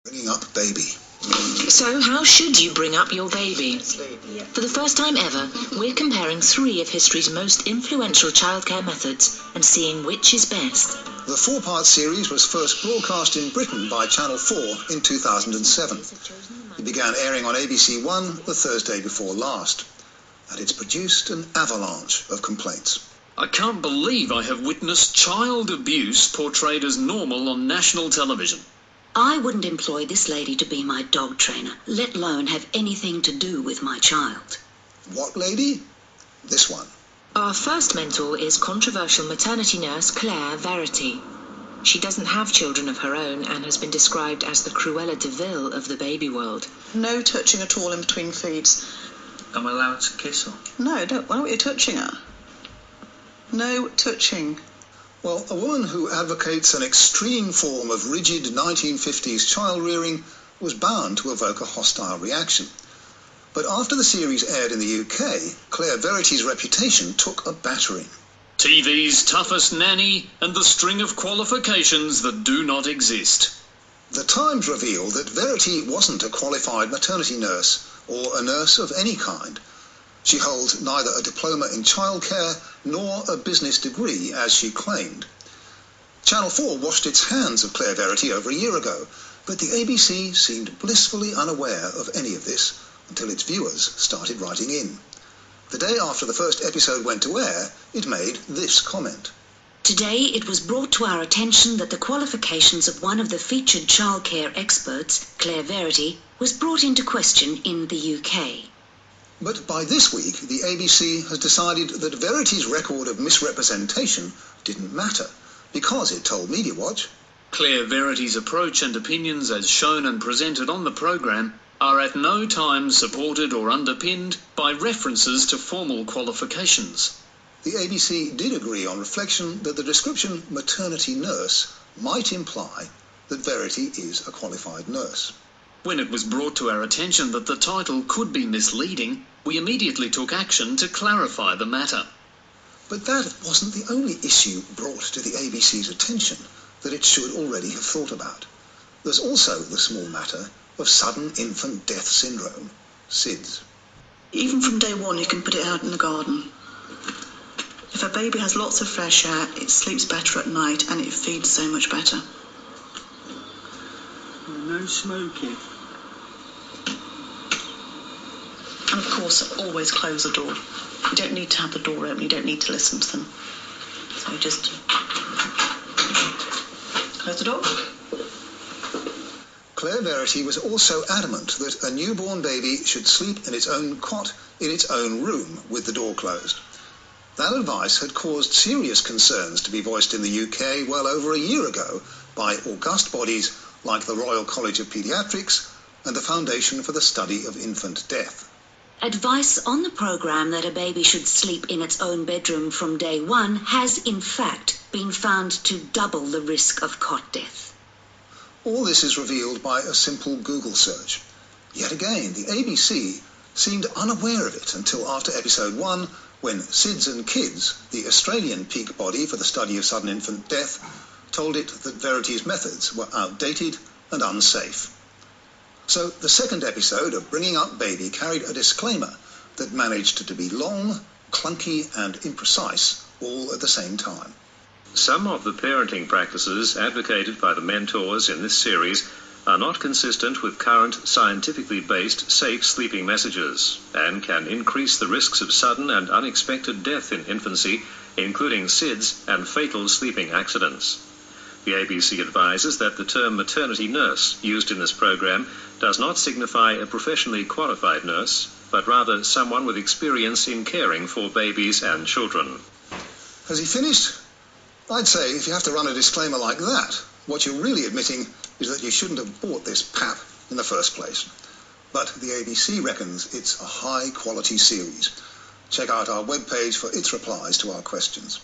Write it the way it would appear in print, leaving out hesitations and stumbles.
Bringing up baby. So how should you bring up your baby? For the first time ever, we're comparing 3 of history's most influential childcare methods and seeing which is best. The 4-part series was first broadcast in Britain by Channel 4 in 2007. It began airing on ABC One the Thursday before last, and it's produced an avalanche of complaints. I can't believe I have witnessed child abuse portrayed as normal on national television. I wouldn't employ this lady to be my dog trainer, let alone have anything to do with my child. What lady? This one. Our first mentor is controversial maternity nurse Claire Verity. She doesn't have children of her own and has been described as the Cruella de Vil of the baby world. No touching at all in between feeds. Am I allowed to kiss her? No, don't. Why aren't you touching her? No touching. Well, a woman who advocates an extreme form of rigid 1950s child-rearing was bound to evoke a hostile reaction. But after the series aired in the UK, Claire Verity's reputation took a battering. TV's toughest nanny and the string of qualifications that do not exist. The Times revealed that Verity wasn't a qualified maternity nurse or a nurse of any kind. She holds neither a diploma in childcare nor a business degree, as she claimed. Channel 4 washed its hands of Claire Verity over a year ago, but the ABC seemed blissfully unaware of any of this until its viewers started writing in. The day after the first episode went to air, it made this comment. Today it was brought to our attention that the qualifications of one of the featured childcare experts, Claire Verity, was brought into question in the UK. But by this week, the ABC has decided that Verity's record of misrepresentation didn't matter, because it told Mediawatch, Claire Verity's approach and opinions as shown and presented on the programme are at no time supported or underpinned by references to formal qualifications. The ABC did agree on reflection that the description maternity nurse might imply that Verity is a qualified nurse. When it was brought to our attention that the title could be misleading, we immediately took action to clarify the matter. But that wasn't the only issue brought to the ABC's attention that it should already have thought about. There's also the small matter of sudden infant death syndrome, SIDS. Even from day one, you can put it out in the garden. If a baby has lots of fresh air, it sleeps better at night and it feeds so much better. No smoking. And of course, always close the door. You don't need to have the door open, you don't need to listen to them. So just close the door. Claire Verity was also adamant that a newborn baby should sleep in its own cot in its own room with the door closed. That advice had caused serious concerns to be voiced in the UK well over a year ago by august bodies like the Royal College of Paediatrics and the Foundation for the Study of Infant Death. Advice on the programme that a baby should sleep in its own bedroom from day one has, in fact, been found to double the risk of cot death. All this is revealed by a simple Google search. Yet again, the ABC seemed unaware of it until after episode 1, when SIDS and Kids, the Australian peak body for the study of sudden infant death, told it that Verity's methods were outdated and unsafe. So the second episode of Bringing Up Baby carried a disclaimer that managed to be long, clunky and imprecise all at the same time. Some of the parenting practices advocated by the mentors in this series are not consistent with current scientifically based safe sleeping messages and can increase the risks of sudden and unexpected death in infancy, including SIDS and fatal sleeping accidents. The ABC advises that the term maternity nurse used in this program does not signify a professionally qualified nurse, but rather someone with experience in caring for babies and children. Has he finished? I'd say if you have to run a disclaimer like that, what you're really admitting is that you shouldn't have bought this pap in the first place. But the ABC reckons it's a high-quality series. Check out our webpage for its replies to our questions.